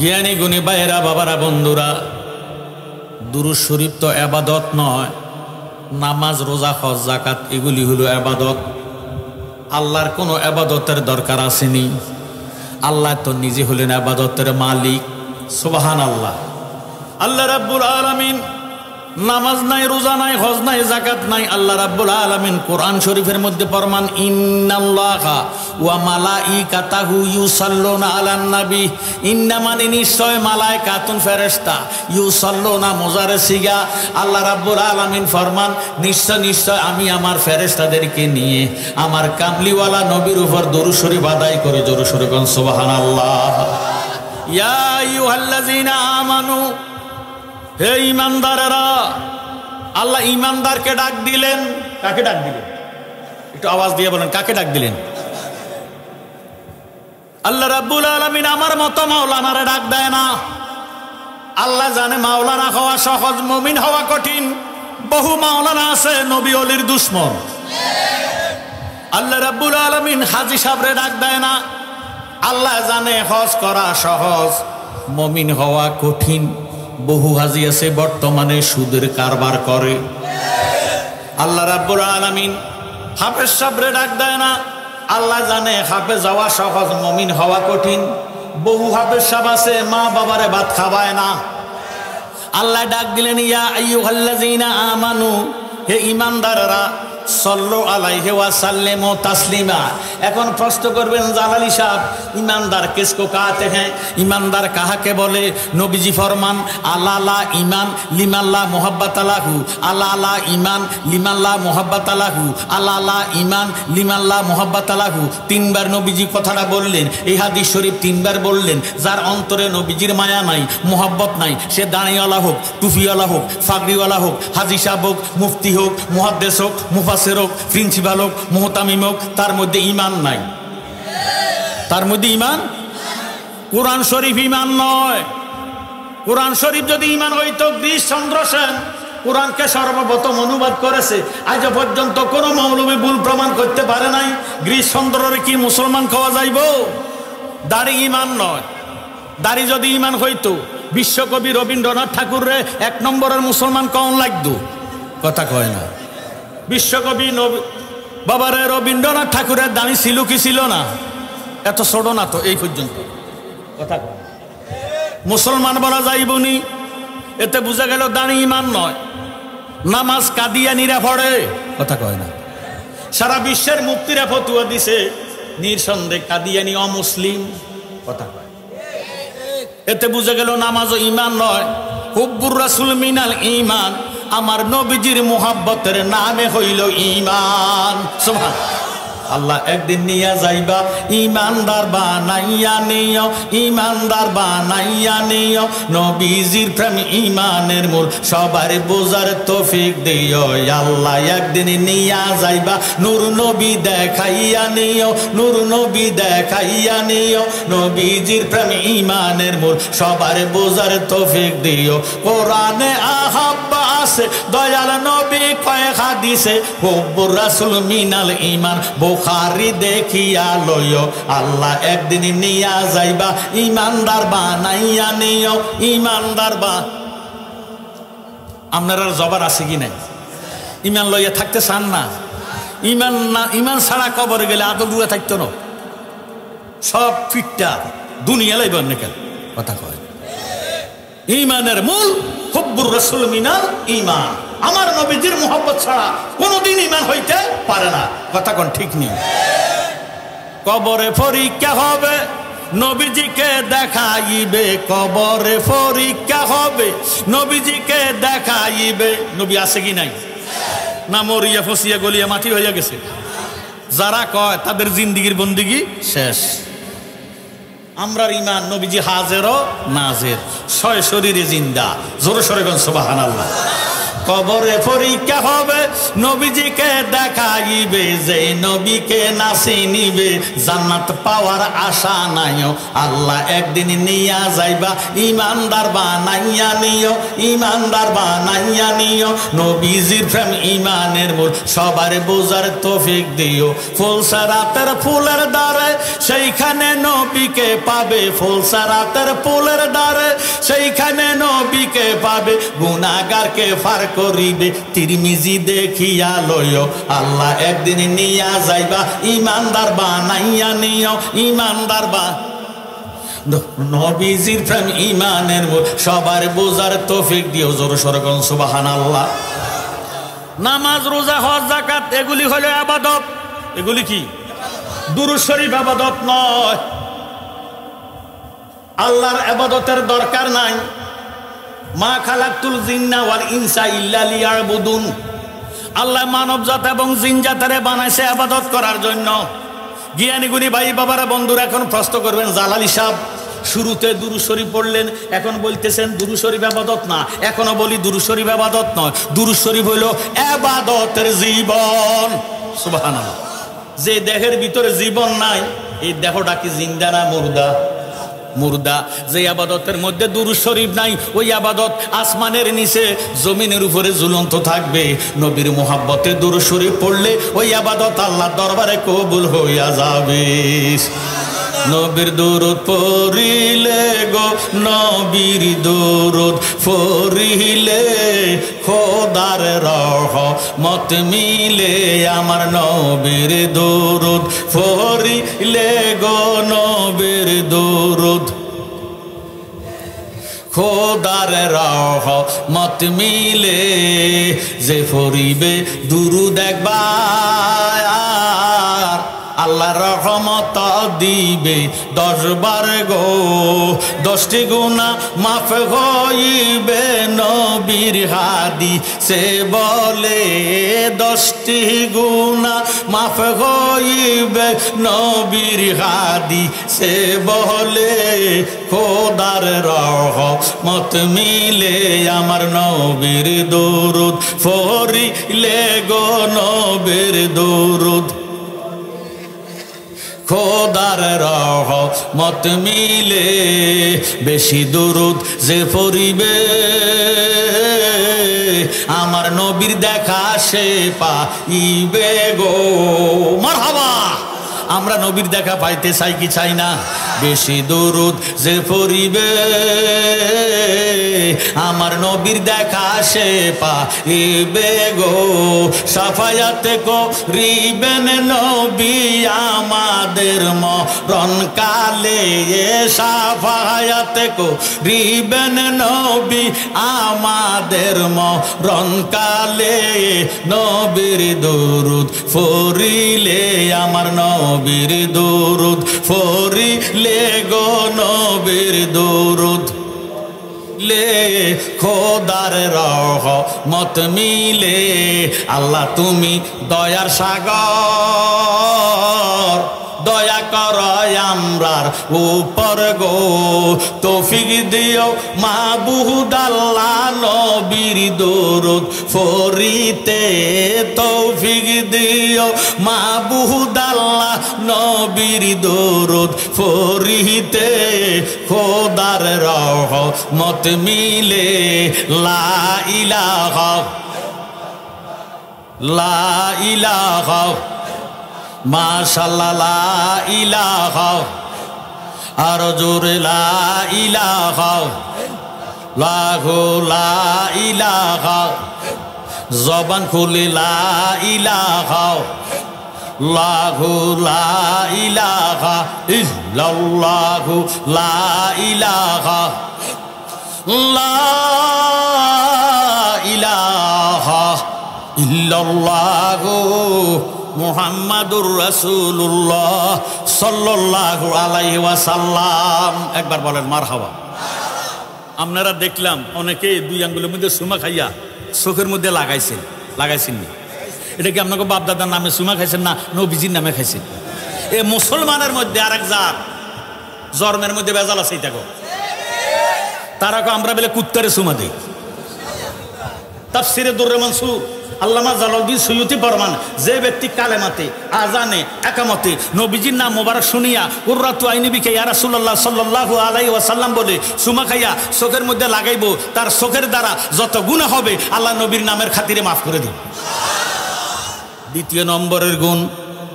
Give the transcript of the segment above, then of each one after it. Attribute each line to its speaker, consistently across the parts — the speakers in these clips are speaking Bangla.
Speaker 1: জ্ঞানী গুণী ভাইয়েরা, বাবারা, বন্ধুরা, দুরূদ শরীফ তো ইবাদত নয়। নামাজ, রোজা, হজ, যাকাত এগুলি হলো ইবাদত। আল্লাহর কোনো ইবাদতের দরকার আসেনি। আল্লাহ তো নিজে হলেন ইবাদতের মালিক। সুবহানাল্লাহ। আল্লাহ রাব্বুল আলামিন নামাজ নাই, রোজা নাই, হজ নাই, যাকাত নাই। আল্লাহ রাব্বুল আলামিন কোরআন শরীফের মধ্যে ফরমান, ইন্নাল্লাহা ওয়া মালাইকাতাহু ইউসাল্লুনা আলান নবী। ইন্না মানে নিশ্চয়, মালায়েকাতুন ফেরেশতা, ইউসাল্লুনা মুজারে সিগা। আল্লাহ রাব্বুল আলামিন ফরমান, নিশ্চয় নিশ্চয় আমি আমার ফেরেশতাদেরকে নিয়ে আমার কামলিওয়ালা নবীর উপর দরুদ শরীফ আদায় করে। জোরে সোরে বলুন সুবহানাল্লাহ। ইয়া আইয়ুহাল্লাযীনা আমানু, হে ইমানদারেরা। আল্লাহ ইমানদারকে ডাক দিলেন। কাকে ডাক দিলেন? একটু আওয়াজ দিয়ে বলেন, কাকে ডাক দিলেন? আল্লাহ রাব্বুল আলামিন আমার মতো মাওলানারে ডাক দেয় না। আল্লাহ জানে মাওলানা হওয়া সহজ, মুমিন হওয়া কঠিন। বহু মাওলানা আছে নবী ওলির দুশমন। আল্লাহ রাব্বুল আলামিন হাজী সাহেবরে ডাক দেয় না। আল্লাহ জানে হজ করা সহজ, মুমিন হওয়া কঠিন। বহু হাজী আছে বর্তমানে সুদের কারবার করে। আল্লাহ রাব্বুল আলামিন হাফেজ সাহেবরে ডাক দেয় না। আল্লাহ জানে হাফেজ হওয়া সহজ, মুমিন হওয়া কঠিন। বহু হাফেজ সাহেব আছে মা বাবারে ভাত খাওয়ায় না। আল্লাহ ডাক দিলেন, ইয়া আইয়ুহাল্লাযীনা আমানু, হে ঈমানদাররা, সাল্লু আলাইহি ওয়া সাল্লিমু তাসলিমা। এখন প্রশ্ন করবেন, জালালি সাহেব, ईमानदार किसको कहते हैं? ईमानदार কাহাকে বলে? নবীজি ফরমান, আল্লাহ ঈমান লিমাল্লাহ মুহাব্বাত আলাহু। আল্লাহ ঈমান লিমাল্লাহ মুহাব্বাত আলাহু। আল্লাহ ঈমান লিমাল্লাহ মুহাব্বাত আলাহু। তিনবার নবীজি কথাটা বললেন। এই হাদিস শরীফ তিনবার বললেন। যার অন্তরে নবীজির মায়া নাই, মুহাব্বত নাই, সে দাঁড়িওয়ালা হোক, টুপিওয়ালা হোক, ফাগড়িওয়ালা হোক, হাজি সাহেব হোক, মুফতি হোক, মুহাদ্দিস হোক, মুফাসসির হোক, প্রিন্সিপাল হোক, মুহতামিম হোক, তার মধ্যে ঈমান নাই। তার মধ্যে ঈমান। কোরআন শরীফ ঈমান নয়। কোরআন শরীফ যদি ঈমান হইতো, গ্রীশ চন্দ্র সেন কোরআনকে সর্বপ্রথম অনুবাদ করেছে। আজ পর্যন্ত কোনো মৌলবী ভুল প্রমাণ করতে পারে নাই। গ্রীশ চন্দ্রের কি মুসলমান খাওয়া যাইব? দাড়ি ঈমান নয়। দাড়ি যদি ঈমান হইতো, বিশ্বকবি রবীন্দ্রনাথ ঠাকুরের এক নম্বরের মুসলমান কন লাগতো? কথা কয় না। বিশ্বকবি বাবারে রবীন্দ্রনাথ ঠাকুরের দাড়ি ছিল কি ছিল না? এত ছোট না তো, এই পর্যন্ত। কথা কয় মুসলমান বলা যাইবনি। এতে বুঝা গেল দাঁড়ি ঈমান নয়। নামাজ কাদিয়ানীরা পড়ে। কথা কয় না। সারা বিশ্বের মুফতিরা ফতুয়া দিছে, নিঃসন্দেহে কাদিয়ানী অমুসলিম। কথা কয়। এতে বুঝা গেল নামাজও ঈমান নয়। হুব্বুর রাসূল মিনাল ঈমান, আমার নবীজির মুহাব্বতের নামে হইল ঈমান। সুবহানাল্লাহ। আল্লাহ একদিন নিয়া যাইবা, ঈমানদার বানাইয়া নিও, ঈমানদার বানাইয়া নিও। নবীজির প্রেম ঈমানের মূল, সবার বোঝার তৌফিক দিও। আল্লাহ একদিন নিয়া যাইবা, নূর নবী দেখাইয়া নিও, নূর নবী দেখাইয়া নিও। নবীজির প্রেম ঈমানের মূল, সবার বোঝার তৌফিক দিও। কোরআনে আহাব্বা আছে, দয়াল নবী কয় হাদিসে, হুব্বুর রাসূল মিনাল ঈমান। বুখারী দেখিয়া লইও, আল্লাহ একদিন নিয়া যাইবা, ঈমানদার বানাইয়া নিও, ঈমানদার বা। আপনার জবার আছে কি নাই? ঈমান লইয়া থাকতে চান না? ঈমান না, ঈমান ছাড়া কবরে গেলে আদৌ দূরে থাকতো না। সব ফিটটা দুনিয়া লাইব নাকি? কথা কয়। ঈমানের মূল হুব্বুর রাসূল মিনাল ঈমান। আমার নবীজির মুহাব্বত ছাড়া কোনোদিন ঈমান হইতে পারে না। কথা কোন ঠিক নেই। কবরে পরীক্ষা হবে, নবীজিকে দেখাইবে। কবরে পরীক্ষা হবে, নবীজিকে দেখাইবে। নবী আছে কি নাই? না মরিয়া ফসিয়া গলিয়া মাটি হইয়া গেছে? যারা কয় তাদের জিন্দিগির বন্দিগি শেষ। আমরার ঈমান নবীজি হাজের ও নাজের, ছয় শরীরে জিন্দা। জোরে সোরে বলেন সুবহানাল্লাহ। কবরে পরীক্ষা হবে, নবীজিকে দেখাইবে, যে নবীকে না চিনিবে জান্নাত পাওয়ার আশা নাইও, আল্লাহ একদিন নিয়া যাইবা, ইমানদার বানাইয়া নিও, ইমানদার বানাইয়া নিও। নবীজির প্রেম ইমানের মূল, সবার বোঝার তৌফিক দিও। ফুলসারাতের ফুলের দ্বারে সেইখানে নবীকে পাবে, ফুলসারাতের ফুলের দ্বারে সেইখানে নবীকে পাবে, গুনাহগারকে পার করিবে তিরমিজি দেখিয়া লইও, আল্লাহ একদিন নিয়া যাইবা, ইমানদার বানাইয়া নিও, ইমানদার বা। নবীজির প্রেম ইমানের মূল, সবার বোঝার তৌফিক দিও। জোর সরগন সুবহানাল্লাহ। নামাজ, রোজা, হজ, যাকাত এগুলি হলো ইবাদত। এগুলি কি? দুরূদ শরীফ ইবাদত নয়। আল্লাহর ইবাদতের দরকার নাই। মা খালাকতুল জিন্না ওয়াল ইনসা ইল্লা লিয়াবুদুন। আল্লাহ মানবজাত এবং জিনজাতারে বানাইছে ইবাদত করার জন্য। জ্ঞানী গুণী ভাই বাবারা, বন্ধুরা, এখন প্রশ্ন করবেন, জালালি সাহেব শুরুতে দুরূদ শরীফ পড়লেন, এখন বলতেছেন দুরূদ শরীফ ইবাদত না। এখনো বলি দুরূদ শরীফ ইবাদত নয়। দুরূদ শরীফ হইল ইবাদতের জীবন। সুবহানাল্লাহ। যে দেহের ভিতরে জীবন নাই, এই দেহটা কি জিন্দা না মুর্দা? মুর্দা। যে আবাদতের মধ্যে দুরূদ শরীফ নাই, ওই আবাদত আসমানের নিচে জমিনের উপরে ঝুলন্ত থাকবে। নবীর মোহাব্বতে দুরূদ শরীফ পড়লে ওই আবাদত আল্লাহর দরবারে কবুল হইয়া যাবে। নবীর দুরূদ পড়িলে গো, নবীর দুরূদ পড়িলে খোদার রহমত মিলে, আমার নবীর দুরূদ পড়িলে গো, নবীর দুরূদ খোদার রহমত মিলে, যে পড়িবে দুরূদ একবার আল্লাহর রহমত দিবে 10 বার গো। 10টি গুনাহ মাফ হইবে নবীর হাদিসে বলে, 10টি গুনাহ মাফ হইবে নবীর হাদিসে বলে, খোদার রহমত মিলে, আমার নবীর দুরূদ পড়িলে গো, নবীর দুরূদ খোদার রহমত মিলে। বেশি দুরূদ যে পড়িবে, আমার নবীর দেখা সে পাইবে গো। মারহাবা। আমরা নবীর দেখা পাইতে চাই কি চাই না? বেশি দুরূদ যে পড়িবে, আমার নবীর দেখা সে পাইবে গো। সাফায়াতে করিবেন নবী আমাদের মরণ কালে, সাফায়াতে করিবেন নবী আমাদের মরণ কালে, নবীর দুরূদ পড়িলে, আমার নবীর দুরূদ পড়িলে গো, নবীর দুরূদ লে খোদার রহমত মিলে। আল্লাহ তুমি দয়ার সাগর, দয়া কর আমরার উপর গো। তৌফিক দিও মাবুদ আল্লাহ, নবীর দুরূদ পড়িতে। তৌফিক দিও মাবুদ আল্লাহ, নবীর দুরূদ পড়িতে। খোদার রহমত মিলে। লা ইলাহা, লা ইলাহা, মাশাআল্লাহ, লা ইলাহা, আর জোরে লা ইলাহা, লাহু লা ইলাহা, জবান খুলে লা ইলাহা, লাহু লা ইলাহা ইল্লাল্লাহু, লা ইলাহা, লা ইলাহা ইল্লাল্লাহু মুহাম্মাদুর রাসূলুল্লাহ সাল্লাল্লাহু আলাইহি ওয়াসাল্লাম। একবার বলেন মারহাবা। আপনারা দেখলাম অনেকে 2 আঙ্গুলের মধ্যে সুমা খাইয়া চোখের মধ্যে লাগাইছেন, লাগাইছেন না? এটা কি আপনাকে বাপদাদার নামে সুমা খাইছেন না নবীজির নামে খাইছেন? এ মুসলমানের মধ্যে আরেক জাত, জন্মের মধ্যে বেজাল আছে। তারা আমরা বলে কুত্তারে সুমা দিই। তাফসিরে দুররে মানসুর আল্লামা জালালউদ্দিন সুয়ুতি ফরমান, যে ব্যক্তি কালেমাতে আজানে একামতে নবীজির নাম মোবারক শুনিয়া কুররাতু আইনি বিকে ইয়া রাসূলুল্লাহ সাল্লাল্লাহু আলাইহি ওয়াসাল্লাম বলে সুমা খাইয়া চোখের মধ্যে লাগাইবো, তার চোখের দ্বারা যত গুনাহ হবে আল্লাহ নবীর নামের খাতিরে মাফ করে দিন। দ্বিতীয় নম্বরের গুণ,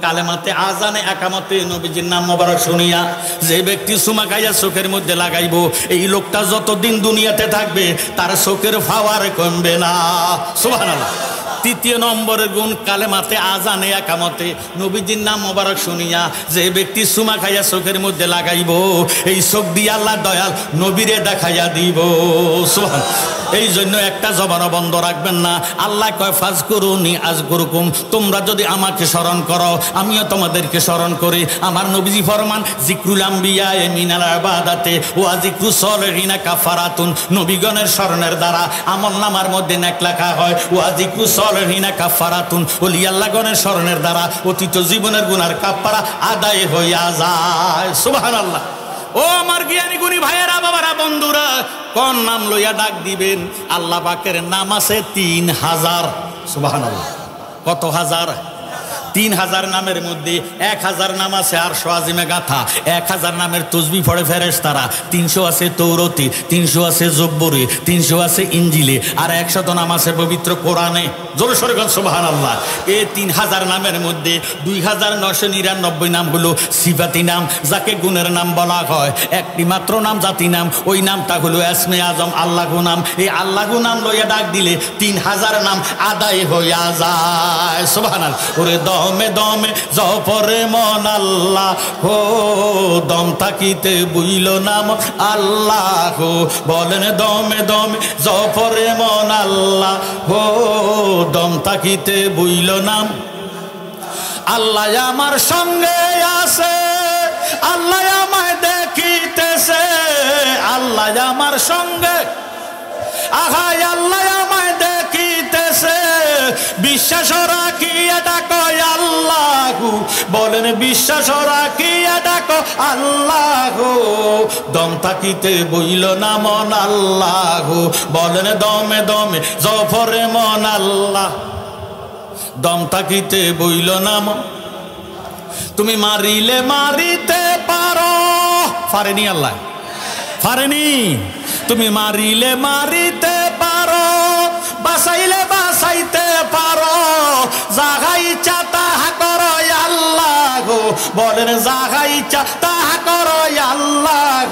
Speaker 1: কালেমাতে আজানে একামতে নবীজির নাম মোবারক শুনিয়া যে ব্যক্তি সুমা খাইয়া চোখের মধ্যে লাগাইবো, এই লোকটা যতদিন দুনিয়াতে থাকবে তার চোখের পাওয়ার কমবে না। সুবহানাল্লাহ। তৃতীয় নম্বরের গুণ, কালেমাতে আজানে একামতে নবীজির নাম মোবারক শুনিয়া যে ব্যক্তি সুমা খাইয়া চোখের মধ্যে লাগাইব, এই চোখ দিয়ে আল্লাহ দয়াল নবীরে দেখাইয়া দিব। সুবহানাল্লাহ। এই জন্য একটা জবান বন্ধ রাখবেন না। আল্লাহ কয় ফাজকুরুনি আযকুরকুম, তোমরা যদি আমাকে স্মরণ করো আমিও তোমাদেরকে স্মরণ করি। আমার নবীজি ফরমান, জিক্রুল আম্বিয়া মিনাল ইবাদাতে ওয়া জিক্রুস সালিহিনা কাফারাতুন, নবীগণের স্মরণের দ্বারা আমলনামার মধ্যে নেক লেখা হয়। ওয়া জিক্রুস সালিহিনা কাফারাতুন, ওলি আল্লাহগণের স্মরণের দ্বারা অতীত জীবনের গুনার কাফারা আদায় হইয়া যায়। সুবহানাল্লাহ। ও আমার জ্ঞানী গুণী ভাইয়েরা, বাবারা, বন্ধুরা, কোন নাম লইয়া ডাক দিবেন? আল্লাহ পাকের নাম আছে 3000। সুবহানাল্লাহ। কত হাজার? 3000 নামের মধ্যে 1000 নাম আছে আরশ আজিমে গাথা, 1000 নামের তসবিহ পড়ে ফেরেশতারা, 300 আছে তৌরাতে, 300 আছে জব্বরে, 300 আছে ইনজিলে, আর 100 নাম আছে পবিত্র কোরআনে। জোরে সোরে বলেন সুবহানাল্লাহ। এই 3000 নামের মধ্যে 2999 নাম হলো সিফাতি নাম, যাকে গুণের নাম বলা হয়। একটি মাত্র নাম জাতি নাম, ওই নামটা হলো ইসমে আজম, আল্লাহু নাম। এই আল্লাহু নাম লইয়া ডাক দিলে 3000 নাম আদায় হইয়া যায়। সুবহানাল্লাহ। ওরে দমে দমে জপরে মন আল্লাহ হো, দম থাকিতে বুইল নাম আল্লাহ হো, বলেন দমে দমে জপরে মন আল্লাহ হো, দম থাকিতে বুইল নাম আল্লাহ। আমার সঙ্গে আছে, আল্লাহ আমায় দেখিতেছে, আল্লাহ আমার সঙ্গে, আহাই আল্লাহ আমায় দেখিতেছে, বিশ্বাস রাখিয়া ডাকো আল্লাহু, বলেন বিশ্বাস রাখিয়া ডাকো আল্লাহু, দম থাকিতে বইল না মন আল্লাহু, বলেন দমে দমে জফরে মন আল্লাহ, দম থাকিতে বইল না মন। তুমি মারিলে মারিতে পারো, পারেনি আল্লাহ, পারেনি। তুমি মারিলে মারিতে পারো, বাসাইলে বাসাইতে পারো, যাহা ইচ্ছা তাহা করো আল্লাহ, বলেন যাহা ইচ্ছা তাহা করো আল্লাহ,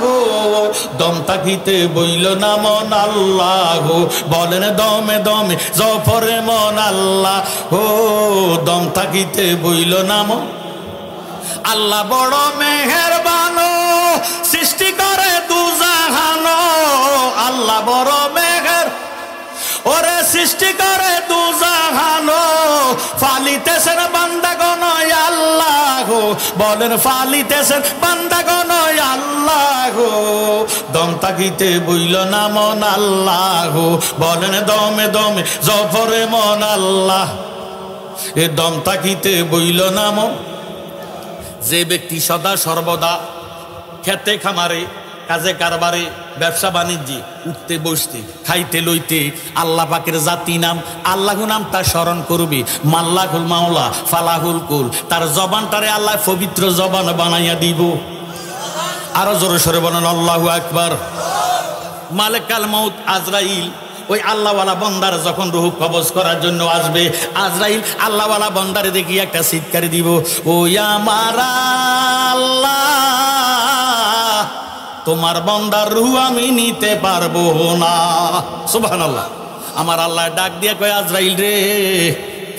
Speaker 1: দম থাকিতে বইল না মন আল্লাহ, বলেন দমে দমে জফরে মন আল্লাহ, ও দম থাকিতে বইল না মন। আল্লাহ বড় মেহেরবান, সৃষ্টি করে দুজাহান, আল্লাহ বড় মেহের, ওরে সৃষ্টি করে দুজাহান, ফালিতেছেন বান্দাগণ আল্লাহ, বলেন ফালিতেছেন বান্দাগণ আল্লাহ, দম থাকিতে বইল না মন আল্লাহ, বলেন দমে দমে জফরে মন আল্লাহ, এ দম থাকিতে বইল না মন। যে ব্যক্তি সদা সর্বদা খেতে খামারে কাজে কারবারে ব্যবসা বাণিজ্যে উঠতে বসতে খাইতে লইতে আল্লাহ পাকের জাতি নাম আল্লাহু নাম তার স্মরণ করবে, মাল্লাহুল মাওলা ফালাহুল কুল, তার জবানটারে আল্লাহ পবিত্র জবান বানাইয়া দিব। আরো জোরে সরে বলেন আল্লাহু আকবার। মালিকাল মউত আজরাইল ওই আল্লাহওয়ালা বন্দার যখন রূহ কবজ করার জন্য আসবে, আজরাইল আল্লাহওয়ালা বন্দারে দেখি একটা চিৎকার দিব, ও আমার আল্লাহ, তোমার বন্দার রূহ আমি নিতে পারবো না। সুবহানাল্লাহ। আমার আল্লাহ ডাক দিয়ে কয়, আজরাইল রে,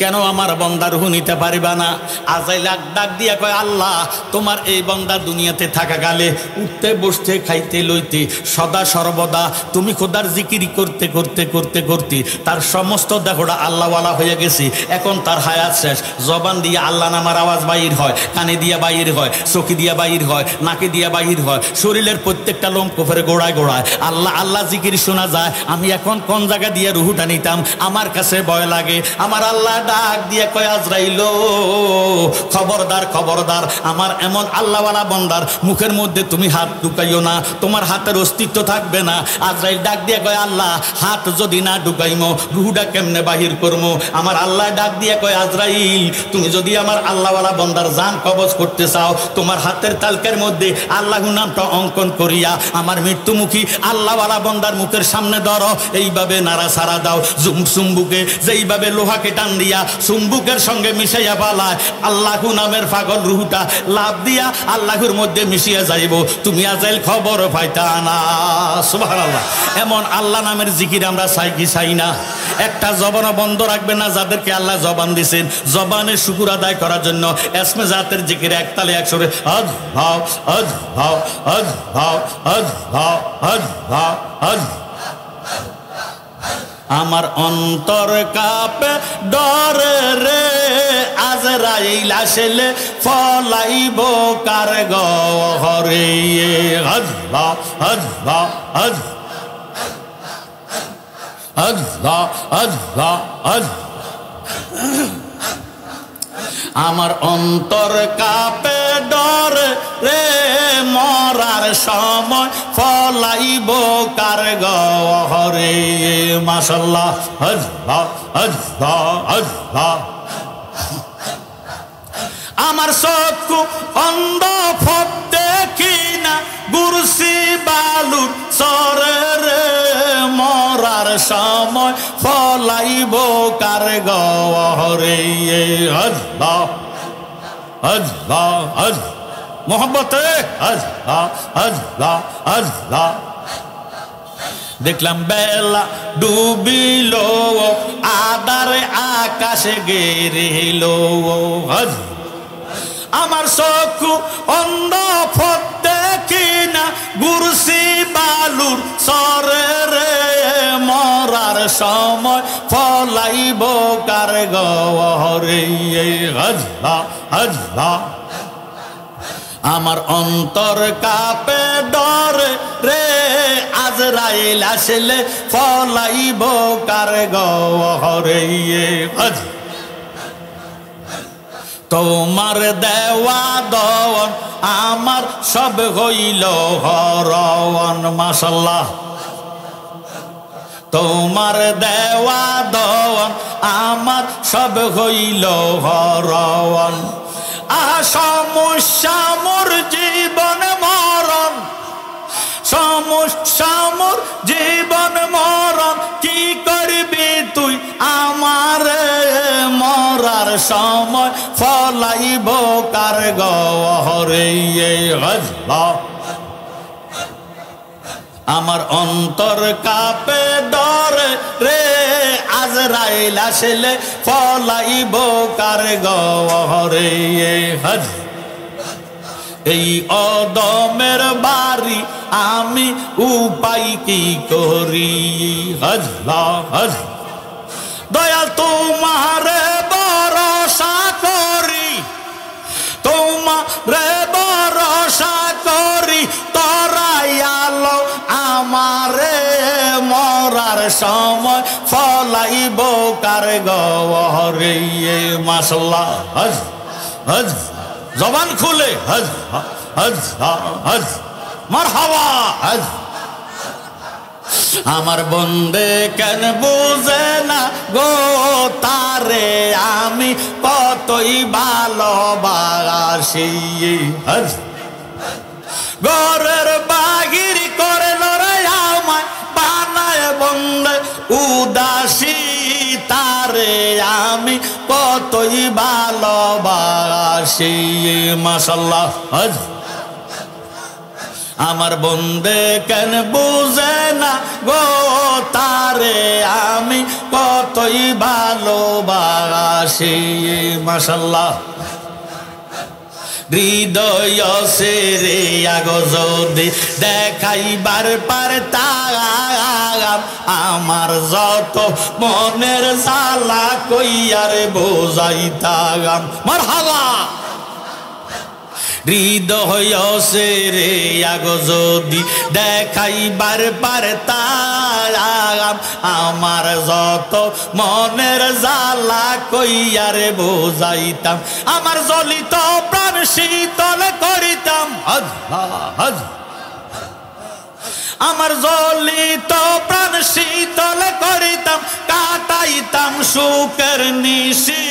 Speaker 1: কেন আমার বন্দার রূহ নিতে পারিবা না? আজরাইল ডাক দিয়া কয়, আল্লাহ, তোমার এই বন্দা দুনিয়াতে থাকা গালে উঠতে বসতে খাইতে লইতে সদা সর্বদা তুমি খোদার জিকির করতে করতে করতে করতে তার সমস্ত দেহটা আল্লাহওয়ালা হয়ে গেছে। এখন তার হায়াত শেষ, জবান দিয়ে আল্লাহ নামার আওয়াজ বাহির হয়, কানে দিয়া বাহির হয়, চোখে দিয়া বাহির হয়, নাকে দিয়া বাহির হয়, শরীরের প্রত্যেকটা লোম কোফের গোড়ায় গোড়ায় আল্লাহ আল্লাহ জিকির শোনা যায়। আমি এখন কোন জায়গা দিয়ে রুহুটা নিতাম, আমার কাছে ভয় লাগে। আমার আল্লাহ ডাক দিয়ে কয় আজরাইল খবরদার খবরদার, আমার এমন আল্লাহওয়ালা বান্দার মুখের মধ্যে তুমি হাত ঢুকাইও না, তোমার হাতের অস্তিত্ব থাকবে না। আজরাইল ডাক দিয়ে কয় আল্লাহ হাত যদি না ঢুকাইমো রুহুটা কেমনে বাহির করবো? আমার আল্লাহ ডাক দিয়ে কয় আজরাইল তুমি যদি আমার আল্লাহওয়ালা বান্দার জান কবজ করতে চাও তোমার হাতের তালকের মধ্যে আল্লাহ নামটা অঙ্কন করিয়া আমার মৃত্যুমুখী আল্লাহওয়ালা বান্দার মুখের সামনে ধরো, এইভাবে নাড়া ছাড়া দাও। চুম্বুকে যেইভাবে লোহাকে টান দিয়া চুম্বুকের সঙ্গে মিশাইয়া পালায় আল্লাহ নামের পাগল রুহুটা লাভ দিয়া আল্লাহর মধ্যে মিশিয়া যাইব, তুমি আজরাইল খবর পাইতা না। সুবহানাল্লাহ। এমন আল্লাহ নামের জিকির আমরা চাই কি চাই না? একটা জবানও বন্ধ রাখবে না যাদেরকে আল্লাহ জবান দিয়েছেন জবানের শুকুর আদায় করার জন্য। এসমে জাতের জিকির একতালে একসরে হজ ভাও হজ ভাও হজ ভাও হজ ভাও হজ ভাও হজ। আমার অন্তর কাঁপে ডরে রে আজরাইল আসলে ফলাইব কার ঘরে। হজ ভাও হজ ভাও হজ হজ ভাও হজ ভাও হজ। আমার অন্তর কাঁপে ডরে রে মরার সময় ফলাইব কার ঘরে। মাশাআল্লাহ। হজ ভাও হজ ভাও হজ ভাও। আমার চক্ষু অন্ধ ফট দেখি না গুরসি বালুর চরে রে মরার সময় ফলাইব কার ঘরে। হজ ভাও হজ ভাও হজ মোহব্বতে হজ ভাও হজ ভাও হজ ভাও। দেখলাম বেলা ডুবিল আদার আকাশে গেরিল। হজ আমার চক্ষু অন্ধ ফট দেখি না গুরসি বালুর চরে রে মরার সময় ফলাইব কার ঘরে। হজ ভাও হজ ভাও। আমার অন্তর কাঁপে ডরে রে আজরাইল আসলে ফলাইব কার ঘরে। হজ তোমার দেওয়া দওয়ান আমার সব হইল হরওয়ান। মাশাআল্লাহ। তোমার দেওয়া দওয়ান আমার সব হইল হরওয়ান। আহা সমস্যা মোর জীবন মরণ, সমস্যা মোর জীবন মরণ, কি করবি তুই আমার মরার সময় ফলাইব কার ঘরে। হজ ভাও। আমার অন্তর কাঁপে ডরে রে আজরাইল আসলে ফলাইব কার ঘরে। হজ এই অদমের বাড়ি আমি উপায় কি করি। হজ ভাও হজ। দয়াল তোমারে ভরসা করি, তোমারে ভরসা করি, তরাই আলো আমারে মরার সময় ফলাইব কার ঘরে। মাশাআল্লাহ। হজ হজ জবান খুলে হজ হজ হজ মারহাবা হজ। আমার বন্দে কেন বুঝে না গো তারে আমি কতই ভালোবাসি। হজ ঘরের বাহির করে লড়াই আমায় বানায় বন্দে উদাসী, তারে আমি কতই ভালোবাসি। মাশাআল্লাহ। হজ আমার বন্দে কেন বুঝে না গো তারে আমি কতই ভালোবাসি। মাশাআল্লাহ। হৃদয় সেরে আগো যদি দেখাইবার পারতাম আমার যত মনের জ্বালা কইয়ারে বোঝাইতাম। মারহাবা। হৃদয় সে রে আগো যদি দেখাইবার পারতাম আমার যত মনের জ্বালা কইয়ারে বোঝাইতাম আমার জ্বলিত প্রাণ শীতল করিতাম আমার জ্বলিত প্রাণ শীতল করিতাম কাটাইতাম সুখের নিশি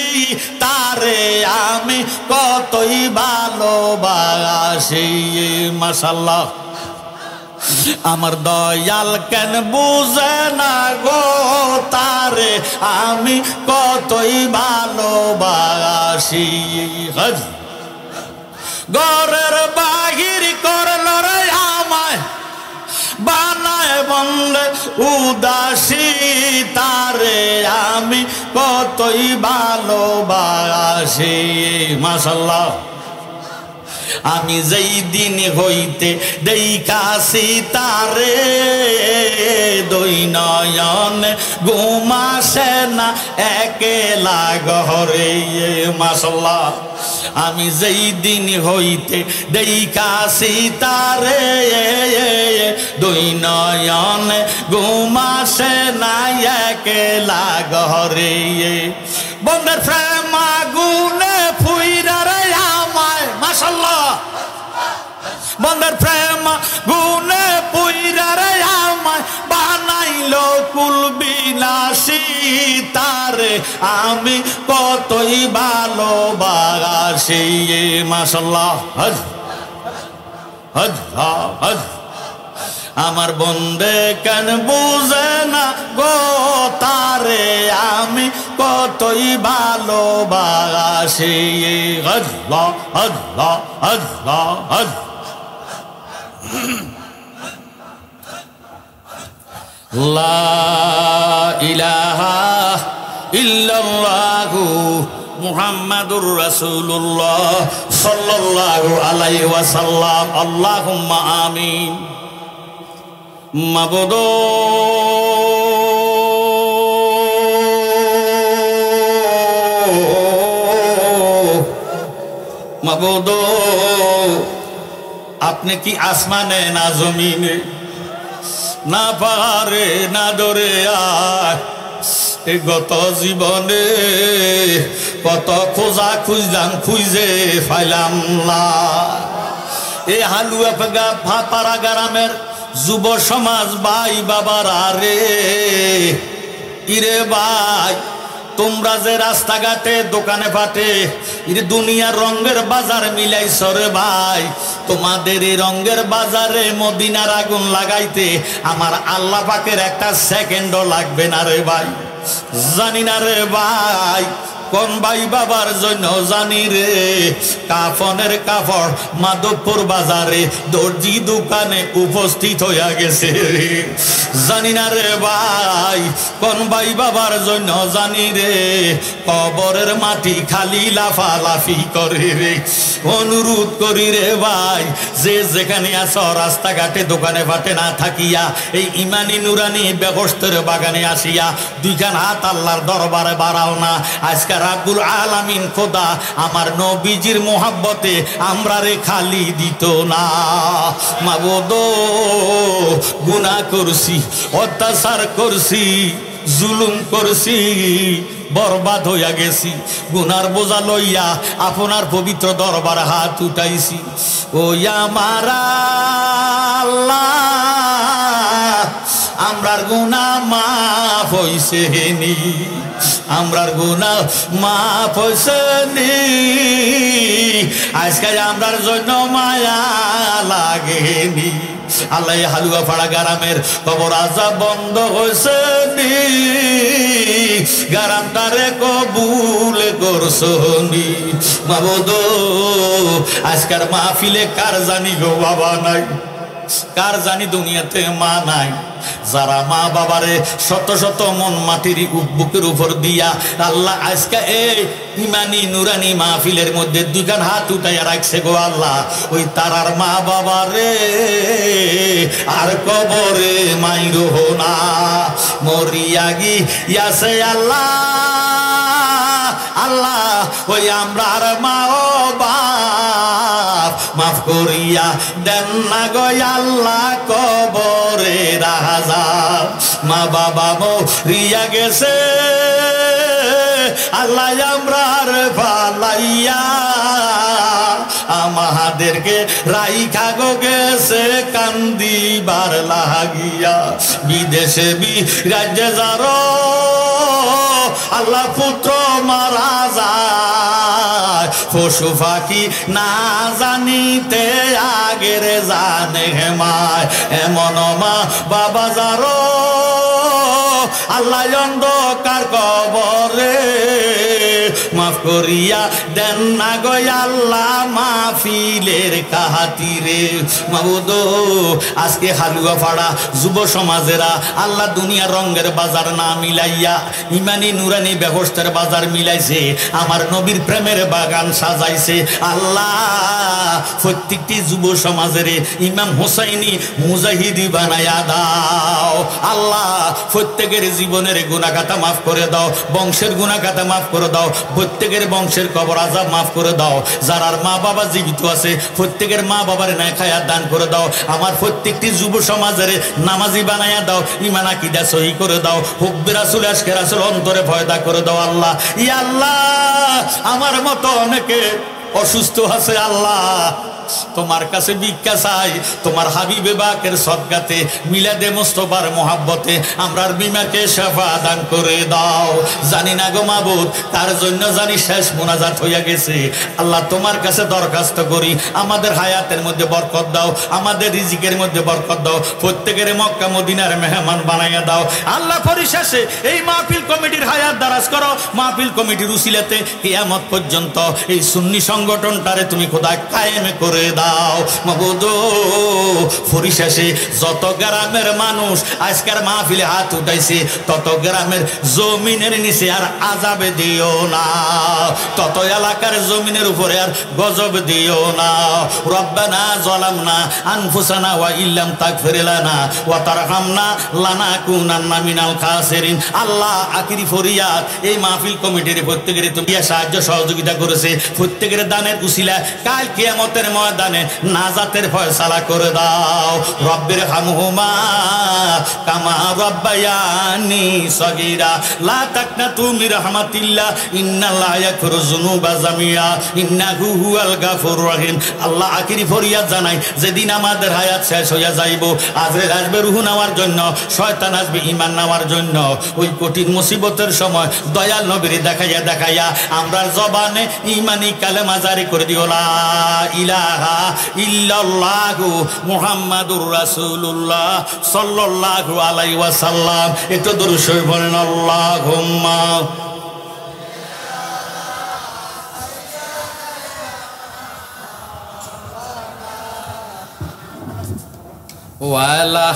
Speaker 1: তারে আমি কতই ভালোবাসি মাশাআল্লাহ আমার দয়াল কেন বুঝে না গো তারে আমি কতই ভালোবাসি ঘরের বাহির করল রে আমায় বানায় বন্ধে উদাসী তারে আমি কতই ভালোবাসি মাশাআল্লাহ আমি যেই দিন হইতে দেখাছি তারে দুই নয়ন ঘুমাসে না একেলা ঘরে মাশাআল্লাহ আমি যেই দিন হইতে দেখাছি তারে দুই নয়ন ঘুমাসে না একেলা ঘরে বন্ধের প্রেম আগুনে ফুইরা রে আমায় মাশাআল্লাহ বন্ধের প্রেম গুনে পুইরা রে আমায় বানাইলো কুল বিনাশী তারে আমি কতই ভালোবাসি মাশাআল্লাহ হজ হজ হজ আমার বন্দে কেন বুঝে না গো তারে আমি কতই ভালোবাসি আল্লাহ আল্লাহ আল্লাহ আল্লাহ লা ইলাহা ইল্লাল্লাহু মুহাম্মাদুর রাসূলুল্লাহ সাল্লাল্লাহু আলাইহি ওয়াসাল্লাম আল্লাহুম্মা আমিন মাবুদ মাবুদ আপনি কি আসমানে না জমিনে না পাহাড়ে না দরিয়ায় এই গত জীবনে কত খোঁজা খুঁজলাম খুঁজে পাইলাম না এই হালুয়া পাড়া গ্রামের যুব সমাজ ভাই বাবারা রে ইরে ভাই তোমরা যে রাস্তাঘাটে দোকানে পাটে ইরে দুনিয়ার রঙের বাজার মিলাইছ রে ভাই তোমাদের এই রঙের বাজারে মদিনার আগুন লাগাইতে আমার আল্লাহ পাকের একটা সেকেন্ডও লাগবে না রে ভাই জানি না রে ভাই কোন ভাই বাবার জন্য জানি রে কাফনের কাপড় মাধবপুর বাজারে দর্জি দোকানে উপস্থিত হইয়া গেছে রে জানি না রে ভাই কোন ভাই বাবার জন্য জানি রে কবরের মাটি খালি লাফালাফি করে রে অনুরোধ করি রে ভাই যে যেখানে আছো রাস্তাঘাটে দোকানে ফাটে না থাকিয়া এই ইমানি নুরানি ব্যবস্থার বাগানে আসিয়া দুইখান হাত আল্লাহর দরবারে বাড়াও না আজকে রাব্বুল আলামিন খোদা আমার নবীজির মোহাব্বতে আমরা রে খালি দিত না মাবুদ গুনাহ করছি অত্যাচার করছি জুলুম করছি বরবাদ হইয়া গেছি গুনার বোঝা লইয়া আপনার পবিত্র দরবার হাত উঠাইছি ও আমার আল্লাহ আমরার গুনাহ মাফ হইছে নি আমরার গুনাহ মাফ হইছে নি আজকে আমরার জন্য মায়া লাগেনি আল্লাহ হালুয়া পাড়া গ্রামের কবর আজাব বন্ধ হয়েছে নি গ্রামটারে কবুল করছো নি মাবুদ আজকের মাহফিলে কার জানি গো বাবা নাই কার জানি দুনিয়াতে মা নাই যারা মা বাবারে শত শত মন মাটির বুকের উপর দিয়া আল্লাহ আজকে এই ইমানি নুরানি মাহফিলের মধ্যে দুইখান হাত উঠাইয়া রাখছে গো আল্লাহ ওই তারার মা বাবারে আর কবরে মাইরো না মরিয়া গিয়াছে আল্লাহ আল্লাহ ওই আমরার মা ও বাপ মাফ করিয়া দেন না গো আল্লাহ কবরে আযাব মা বাবা মরিয়া গেছে আল্লাহ আমরার ফালাইয়া আমাদেরকে রাইখা গো গেছে কান্দিবার লাগিয়া বিদেশে বিরাজ্যে যারো আল্লাহ পুত্র মারা যায় পশু পাখি না জানিতে আগের জানে মায় এমন মা বাবা যারো আল্লাহ অন্ধকার কবরে মাফ করিয়া দেন না গো আল্লাহ মাহফিলের খাতিরে মাবুদ আজকে হালুয়া ফাড়া যুব সমাজেরা আল্লাহ দুনিয়ার রঙের বাজার না মিলাইয়া ইমানি নুরানি ব্যবস্থার বাজার মিলাইছে আমার নবীর প্রেমের বাগান সাজাইছে আল্লাহ প্রত্যেকটি যুব সমাজের ইমাম হোসাইনি মুজাহিদি বানায়া দাও আল্লাহ প্রত্যেকের জীবনের গুনাহগাতা মাফ করে দাও বংশের গুনাহগাতা মাফ করে দাও প্রত্যেকের বংশের কবর আযাব মাফ করে দাও যারার মা বাবা জীবিত আছে প্রত্যেকের মা বাবার ন্যায় খায়াত দান করে দাও আমার প্রত্যেকটি যুব সমাজের নামাজি বানায়া দাও ঈমান আকীদা সহি করে দাও হুব্বে রাসূল আশকে রাসূল অন্তরে পয়দা করে দাও আল্লাহ ইয়া আল্লাহ আমার মতো অনেকে অসুস্থ আছে আল্লাহ তোমার কাছে ভিক্ষা চাই তোমার হাবিবে বাকের সদকাতে মিলাদে মুস্তাফার মোহাব্বতে আমরার বিমাকে শাফা দান করে দাও জানি না গো মাবুদ তার জন্য জানি শেষ মুনাজাত হইয়া গেছে আল্লাহ তোমার কাছে দরখাস্ত করি আমাদের হায়াতের মধ্যে বরকত দাও আমাদের রিজিকের মধ্যে বরকত দাও প্রত্যেকের মক্কা মদিনার মেহমান বানাইয়া দাও আল্লাহ পরিশেষে এই মাহফিল কমিটির হায়াত দারাজ করো মাহফিল কমিটির উসিলাতে কিয়ামত পর্যন্ত এই সুন্নি সংগঠনটারে তুমি খোদা কায়েম করে দাও মাবুদ পরিশেষে যত গ্রামের মানুষ আজকের মাহফিলে হাত উঠাইছে তত গ্রামের জমিনের নিচে আর আযাবে দিও না তত এলাকার জমিনের উপরে আর গজব দিও না রব্বানা যালামনা আনফুসানা ওয়া ইল্লাম তাগফির লানা ওয়া তারহামনা লানাকুনান্না মিনাল খাসিরিন আল্লাহ আখিরি ফরিয়াদ এই মাহফিল কমিটির প্রত্যেকের তুমি সাহায্য সহযোগিতা করেছে প্রত্যেকের দানের উসিলা কাল কিয়ামতের ময়দানে নাজাতের ফয়সালা করে দাও রব্বির হামহুমা কামা রব্বায়ানি সগীরা লা তাকনাতু মির রাহমাতিল্লাহ ইন্নাল্লাহ ইয়াগফিরুয যুনুবা জামিয়া ইন্নাহু হুয়াল গাফুরুর রহিম আল্লাহ আখিরি ফরিয়াদ জানাই যেদিন আমাদের হায়াত শেষ হইয়া যাইব আজরাইল আসবে রূহ নেওয়ার জন্য শয়তান আসবে ঈমান নেওয়ার জন্য ওই কঠিন মুসিবতের সময় দয়াল নবীর দেখাইয়া আমরা জবানে ঈমানি কালেমা জারি করে দিও লা ইলাহা ইল্লাল্লাহু মুহাম্মাদুর রাসূলুল্লাহ সাল্লাল্লাহু আলাইহি ওয়াসাল্লাম একটু দরুদ শরীফ পড়েন আল্লাহুম্মা ওয়ালা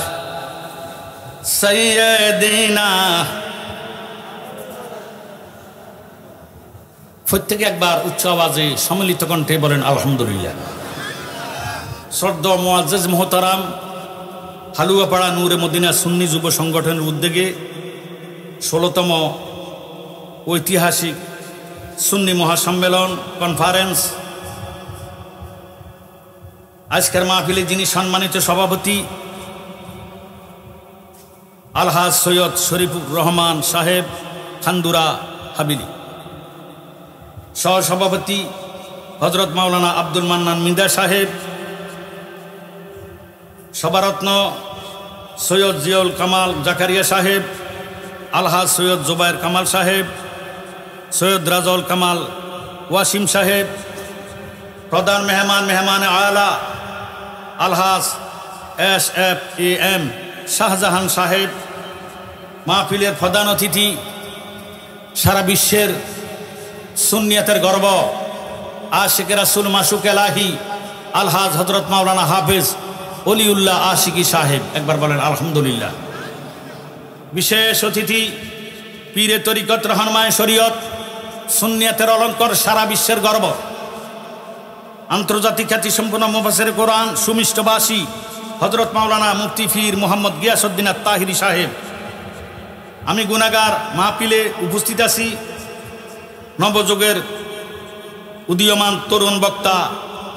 Speaker 1: সাইয়্যিদিনা প্রত্যেকে একবার উচ্চ আওয়াজে সম্মিলিত কণ্ঠে বলেন আলহামদুলিল্লাহ শ্রদ্ধা মুআজ্জাজ মুহতারাম হালুয়াপাড়া নূরে মদিনা সুন্নি যুব সংগঠনের উদ্যোগে ১৬তম ঐতিহাসিক সুন্নি মহাসম্মেলন কনফারেন্স আজকের মাহফিলে যিনি সম্মানিত সভাপতি আলহাজ সৈয়দ শরীফুর রহমান সাহেব খান্দুরা হাবিলি সহসভাপতি হযরত মাওলানা আব্দুল মান্নান মিন্দা সাহেব সভারত্ন সৈয়দ জিয়াউল কামাল জাকারিয়া সাহেব আলহাজ সৈয়দ জুবায়ের কামাল সাহেব সৈয়দ রাজাউল কামাল ওয়াসিম সাহেব প্রধান মেহমান আলা আলহাজ SFAM শাহজাহান সাহেব মাহফিলের প্রধান অতিথি সারা বিশ্বের সুন্নিয়তের গর্ব আশিকে রাসূল মাসুক এলাহি আলহাজ হযরত মাওলানা হাফেজ অলিউল্লাহ আশিকি সাহেব একবার বলেন আলহামদুলিল্লাহ বিশেষ অতিথি পীরে তরিকত রহনমায়ে শরীয়ত সুন্নিয়তের অলঙ্কর সারা বিশ্বের গর্ব আন্তর্জাতিক খ্যাতি সম্পন্ন মুফাসসির কোরআন সুমিষ্টভাষী হযরত মাওলানা মুফতি পীর মুহাম্মদ গিয়াসউদ্দিন আত-তাহিরি সাহেব আমি গুনাহগার মাহফিলে উপস্থিত আছি নবযুগের উদীয়মান তরুণ বক্তা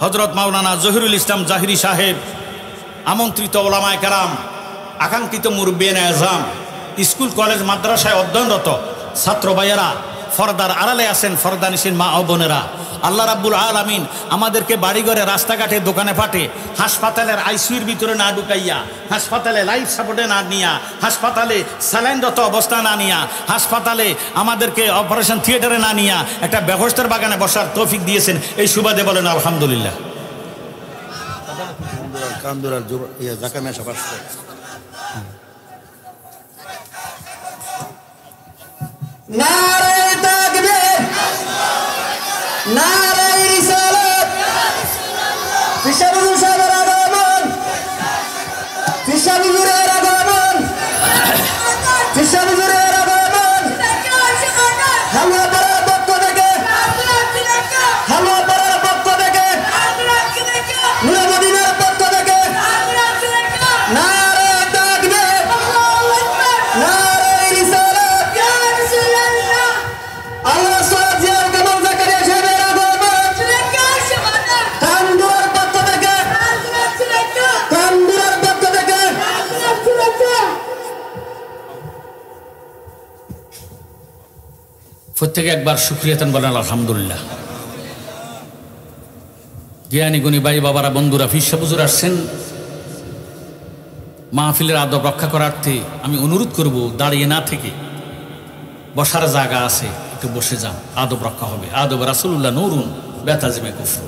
Speaker 1: হযরত মাওলানা জহিরুল ইসলাম জাহিরি সাহেব, আমন্ত্রিত ওলামায়ে কেরাম, আকাঙ্ক্ষিত মুরব্বিয়ানে আযম, স্কুল কলেজ মাদ্রাসায় অধ্যয়নরত ছাত্র ভাইয়েরা, ফরদার আড়ালে আছেন ফরদানিসীন মা ও বোনেরা, আল্লাহ রাব্বুল আলামিন আমাদেরকে বাড়িঘরে, রাস্তাঘাটে, দোকানে পাটে, হাসপাতালের আইসিইউর ভিতরে না ঢুকাইয়া, হাসপাতালে লাইফ সাপোর্টে না নিয়া, হাসপাতালে স্যালাইনরত অবস্থা না নিয়া, হাসপাতালে আমাদেরকে অপারেশন থিয়েটারে না নিয়া একটা ব্যবস্থার বাগানে বসার তৌফিক দিয়েছেন। এই সুবাদে বলেন আলহামদুলিল্লাহ।
Speaker 2: নারে তাকবীর, নারে রিসালাত, ফিশাবুর সাহেবের আগমন, ফিশাবুরের আগমন, ফিশাবুরের আগমন, হালুয়া পাড়ার পক্ষ থেকে, হালুয়া পাড়ার পক্ষ থেকে, নুরুদ্দিনের পক্ষ থেকে, নারে তাকবীর, নারে রিসালাত, আল্লাহ সাল্লাল্লাহু আলাইহি ওয়া সাকারিয়া সাহেবের আগমন, কান্দুরার পক্ষ থেকে, কান্দুরার পক্ষ থেকে,
Speaker 1: প্রত্যেকে একবার শুকরিয়াতান বলেন আলহামদুলিল্লাহ। জ্ঞানী গুণী ভাই বাবারা, বন্ধুরা, পীর সাহেব হুজুর আসছেন মাহফিলের আদব রক্ষা করার্থে। আমি অনুরোধ করব, দাঁড়িয়ে না থেকে বসার জায়গা আছে, একটু বসে যান, আদব রক্ষা হবে। আদব রাসূলুল্লাহ নূরুন বেতাজিমে কুফর।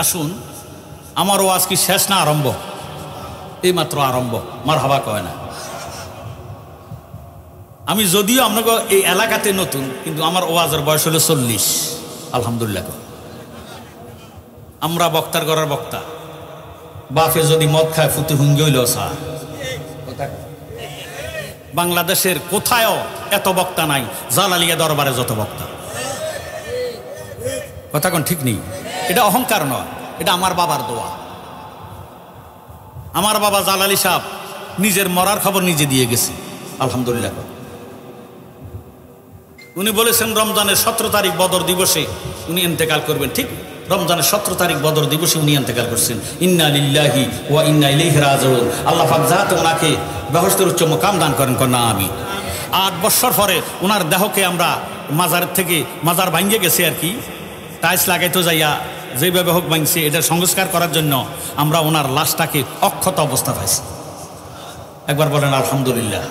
Speaker 1: আসুন, আমার ওয়াজ কি শেষ না আরম্ভ? এইমাত্র আরম্ভ, মারহাবা কয় না। আমি যদিও আপনাকে এই এলাকাতে নতুন, কিন্তু আমার ওয়াজের বয়স হলো 40। আলহামদুলিল্লাহ। আমরা বক্তার ঘরের বক্তা, বাপে যদি মদ খায় ফুটে হুঙ্গি হইল সা। বাংলাদেশের কোথায়ও এত বক্তা নাই জালালিয়া দরবারে যত বক্তা। কথা কোন ঠিক নেই? এটা অহংকার নয়, এটা আমার বাবার দোয়া। আমার বাবা জালালি সাহেব নিজের মরার খবর নিজে দিয়ে গেছে। আলহামদুলিল্লাহ। উনি বলেছেন রমজানের 17 তারিখ বদর দিবসে উনি ইন্তেকাল করবেন। ঠিক রমজানের 17 তারিখ বদর দিবসে উনি ইন্তেকাল করছেন। ইন্না লিল্লাহি ওয়া ইন্না ইলাইহি রাজিউন। আল্লাহ পাক যাতে ওনাকে বেহেশতের উচ্চ মুকাম দান করেন, কন্যা আমি। 8 বছর পরে ওনার দেহকে আমরা মাজার থেকে, মাজার ভাঙ্গে গেছে আর কি, টাইলস লাগাইতে যাইয়া যেভাবে হোক ভাঙছে, এটার সংস্কার করার জন্য আমরা ওনার লাশটাকে অক্ষত অবস্থা পাইছি। একবার বলেন আলহামদুলিল্লাহ।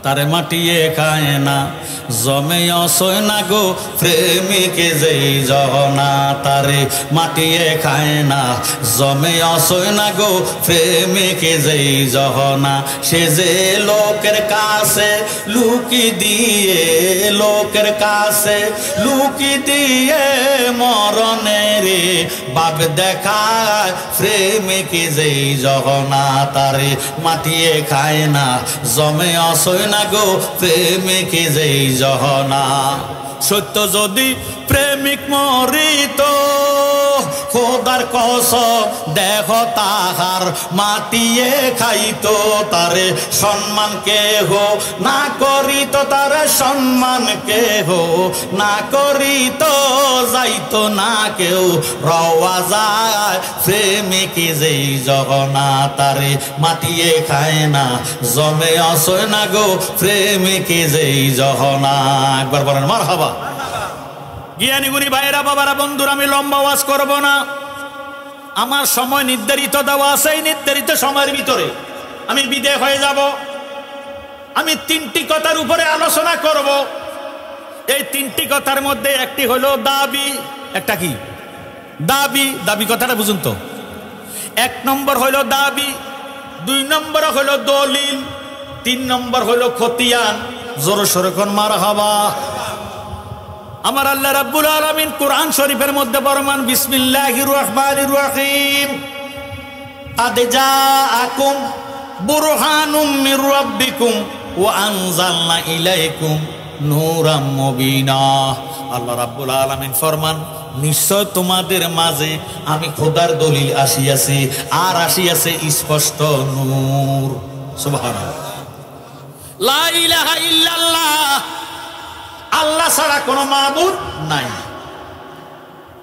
Speaker 1: তারে মাটিয়ে খায় না জমে অসয় না গো প্রেমিকে যেই জহনা, তারে মাটিয়ে খায় না জমে অসয় না গো প্রেমিকে যেই জহনা, সে যে লোকের কাছে লুকি দিয়ে, লোকের কাছে লুকি দিয়ে মরণের বাপ দেখায় প্রেমিকে যেই জহনা, তারে মাটিয়ে খায় না জমে অসয় না গো প্রেমিকে যেই জহনা। সত্য যদি প্রেমিক মরিত খোদার কসম দেহ তাহার মাটিয়ে খাইতো, তারে সম্মান কেহ না করিত, তারে সম্মান কেহ না করিত, যাইতো না কেউ রওয়া যায় প্রেমিকে যেই জহনা, তারে মাটিয়ে খায় না জমে অসয় না গো প্রেমিকে যেই জহনা। একবার বলেন মারহাবা। জ্ঞানী গুণী ভাইরা, বাবারা, বন্ধুরা, আমি লম্বা ওয়াজ করব না। আমার সময় নির্ধারিত দেওয়া আছে, এই নির্ধারিত সময়ের ভিতরে আমি বিদায় হয়ে যাব। আমি 3টি কথার উপরে আলোচনা করব। এই 3টি কথার মধ্যে একটি হলো দাবি। একটা কি? দাবি। দাবি কথাটা বুঝুন তো। 1 নম্বর হলো দাবি, 2 নম্বর হলো দলিল, 3 নম্বর হলো খতিয়ান। জোরে সোরে কোন মারহাবা। আমার আল্লাহ রাব্বুল আলামিন কোরআন শরীফের মধ্যে ফরমান, বিসমিল্লাহির রহমানির রহিম, قد جاءكم برهان من ربكم وأنزلنا إليكم نورا مبينا। আল্লাহ রাব্বুল আলামিন ফরমান, নিশ্চয় তোমাদের মাঝে আমি খোদার দলিল আসিয়াছে, আর আসিয়াছে স্পষ্ট নূর। সুবহানাল্লাহ। লা ইলাহা ইল্লাল্লাহ, আল্লাহ ছাড়া কোনো মাবুদ নাই।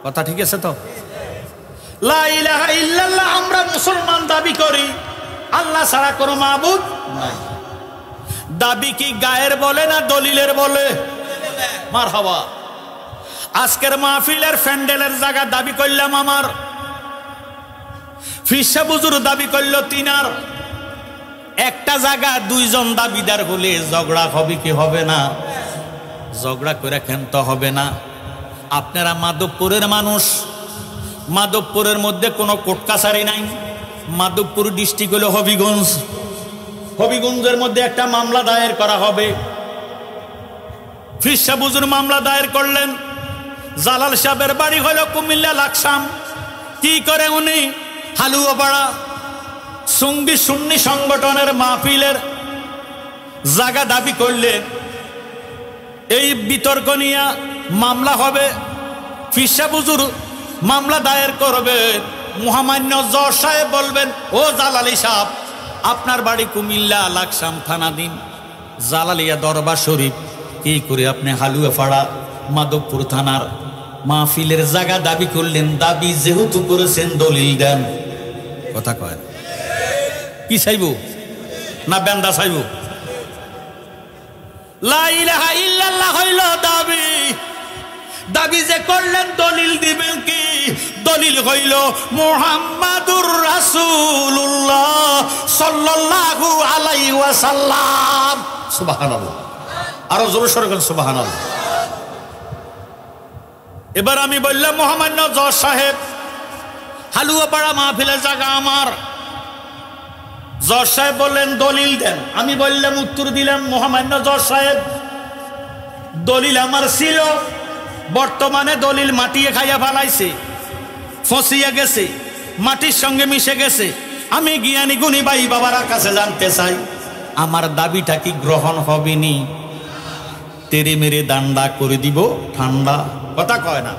Speaker 1: কথা ঠিক আছে তো? লা ইলাহা ইল্লাল্লাহ আমরা মুসলমান দাবি করি, আল্লাহ ছাড়া কোনো মাবুদ নাই। দাবি কি গায়ের বলে না দলিলের বলে? মারহাবা। আজকের মাহফিলের প্যান্ডেলের জায়গা দাবি করলাম আমার, ফিরসা বুজুর দাবি করলো তিনার। একটা জায়গা দুইজন দাবিদার হলে ঝগড়া হবে কি হবে না? ঝগড়া করে ক্ষান্ত হবে না। আপনারা মাধবপুরের মানুষ, মাধবপুরের মধ্যে কোনো কোর্ট কাছারি নাই। মাধবপুর ডিস্ট্রিক্ট হলো হবিগঞ্জ, হবিগঞ্জের মধ্যে একটা মামলা দায়ের করা হবে। ফিরসা বুজুর মামলা দায়ের করলেন। জালাল সাহেবের বাড়ি হলো কুমিল্লা লাকসাম। কি করে উনি হালুয়াপাড়া সঙ্গী সুন্নি সংগঠনের মাহফিলের জায়গা দাবি করলেন। এই বিতর্ক নিয়ে মামলা হবে। ফিরসা বুজুর মামলা দায়ের করবে। মহামান্য জজ সাহেব বলবেন, ও জালালি সাহেব, আপনার বাড়ি কুমিল্লা লাকসাম থানাধীন জালালিয়া দরবার শরীফ। কি করে আপনি হালুয়াপাড়া মাধবপুর থানার মাহফিলের জায়গা দাবি করলেন? দাবি যেহেতু করেছেন দলিল দেন। কথা কয় কি চাইব না বেন্দা চাইব? লা ইলাহা ইল্লাল্লাহ হইল দাবি। দাবি যে করলেন দলিল দিবেন কি? দলিল হইল মুহাম্মাদুর রাসূলুল্লাহ সাল্লাল্লাহু আলাইহি ওয়াসাল্লাম। সুবহানাল্লাহ। আরো জোরে সরে বলেন সুবহানাল্লাহ। এবার আমি বললাম, মহামান্য জজ সাহেব, হালুয়াপাড়া মাহফিলের জায়গা আমার। জজ সাহেব বললেন দলিল দেন। আমি বললাম, উত্তর দিলাম, মহামান্য জজ সাহেব, দলিল আমার ছিল, বর্তমানে দলিল মাটিয়ে খাইয়া ফেলাইছে, ফসিয়ে গেছে, মাটির সঙ্গে মিশে গেছে। আমি জ্ঞানী গুণী ভাই বাবার কাছে জানতে চাই, আমার দাবিটা কি গ্রহণ হবে নি? তেরে মেরে দান্ডা করে দিব ঠান্ডা। কথা কয় না?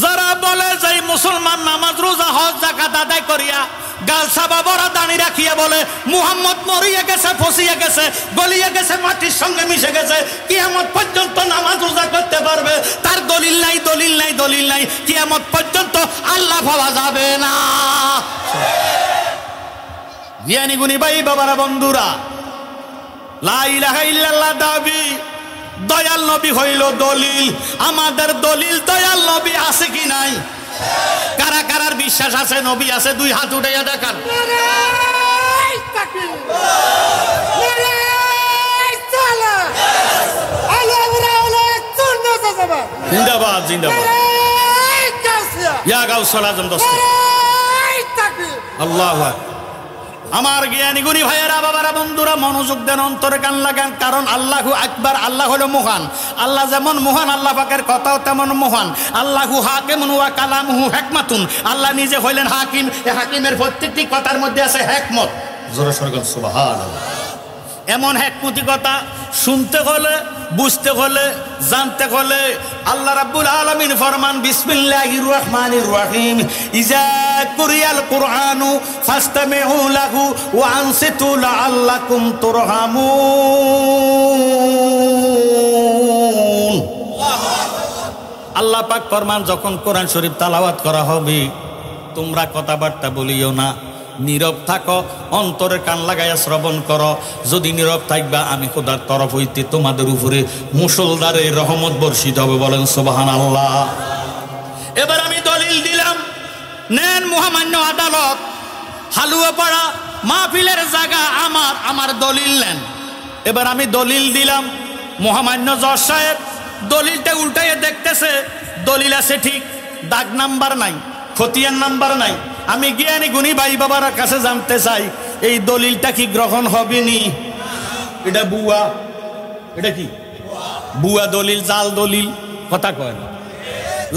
Speaker 1: যারা বলে যে মুসলমান নামাজ রোজা হজ যাকাত আদায় করিয়া গালসাবা বড় দাঁড়ি রাখিয়া বলে মুহাম্মদ মরিয়া গেছে, ফসিয়া গেছে, গলিয়া গেছে, মাটির সঙ্গে মিশে গেছে, কিয়ামত পর্যন্ত নামাজ রোজা করতে পারবে, তার দলিল নাই, দলিল নাই, দলিল নাই, কিয়ামত পর্যন্ত আল্লাহ পাওয়া যাবে না। জ্ঞানী গুণী ভাই বাবারা বন্ধুরা, লা ইলাহা ইল্লাল্লাহ দাবি, দয়াল নবী হইল দলিল। আমাদের দলিল দয়াল নবী আছে কি নাই? কারা কারার বিশ্বাস আছে নবী আছে? দুই হাত উঠাইয়া দেখান। জিন্দাবাদ জিন্দাবাদ। ইয়া গাউসুল আজম দোস্ত। আল্লাহু আকবার। আমার জ্ঞানী গুণী ভাইয়েরা বাবারা বন্ধুরা, মনোযোগ দেন, অন্তরে কান লাগান। কারণ আল্লাহু আকবার, আল্লাহ হলো মহান। আল্লাহ যেমন মহান, আল্লাহ পাকের কথাও তেমন মহান। আল্লাহু হাকিমুন ওয়া কালামুহু হিকমাতুন। আল্লাহ নিজে হইলেন হাকিম। এই হাকিমের প্রত্যেকটি কথার মধ্যে আছে হিকমত। জোরে সরে বলেন সুবহানাল্লাহ। এমন হিকমতি কথা শুনতে হলে, বুঝতে হলে, জানতে হলে আল্লাহ রাব্বুল আলামিন ফরমান, বিসমিল্লাহির রহমানির রহিম, ইজা কুরিয়াল কুরআনু ফাসতামিউ লাহু ওয়া আনসিতু লাআল্লাকুম তুরহামুন। আল্লাহ পাক ফরমান, যখন কোরআন শরীফ তেলাওয়াত করা হবে তোমরা কথাবার্তা বলিও না, নীরব থাকো, অন্তরে কান লাগাইয়া শ্রবণ করো। যদি নীরব থাকবা আমি খোদার তরফ হইতে তোমাদের উপরে মুষলধারে রহমত বর্ষিত হবে। বলেন সুবহানাল্লাহ। এবার আমি দলিল দিলাম, নেন মহামান্য আদালত, হালুয়াপাড়া মাহফিলের জায়গা আমার, আমার দলিল নেন। এবার আমি দলিল দিলাম, মহামান্য জজ সাহেব দলিলটা উল্টাইয়ে দেখতেছে, দলিল আছে ঠিক, দাগ নাম্বার নাই, খতিয়ান নাম্বার নাই। আমি জ্ঞানী গুণী ভাই বাবার কাছে জানতে চাই, এই দলিলটা কি গ্রহণ হবে নি? এটা বুয়া, এটা কি বুয়া দলিল, জাল দলিল। কথা কয় না?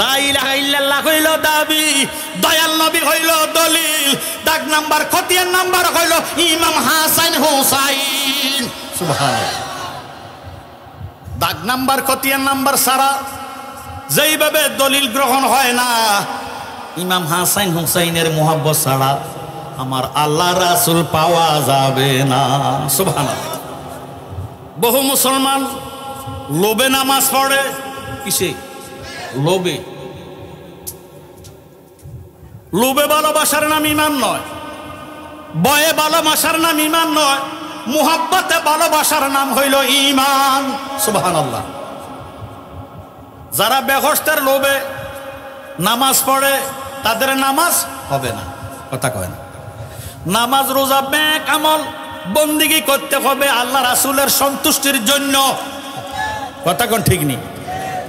Speaker 1: লা ইলাহা ইল্লাল্লাহ হইল দাবি, দয়াল নবী হইল দলিল, দাগ নাম্বার খতিয়ান নাম্বার হইল ইমাম হাসান হুসাইন। সুবহানাল্লাহ। দাগ নাম্বার খতিয়ান নাম্বার সারা যেইভাবে দলিল গ্রহণ হয় না, ইমাম হাসান হুসাইনের মোহাব্বত ছাড়া আমার আল্লাহ রাসূল পাওয়া যাবে না। সুবহানাল্লাহ। বহু মুসলমান লোভে নামাজ পড়ে, কিসে? লোভে। লোভে ভালোবাসার নাম ইমান নয়, ভয়ে ভালোবাসার নাম ইমান নয়, মুহাব্বতে ভালোবাসার নাম হইল ঈমান। সুবহানাল্লাহ। যারা বেহেশতের লোভে নামাজ পড়ে তাদের নামাজ হবে না, কথা কয় না। নামাজ রোজা নেক আমল বন্দেগী করতে হবে আল্লাহ রাসূলের সন্তুষ্টির জন্য, কথা কোন ঠিক নেই।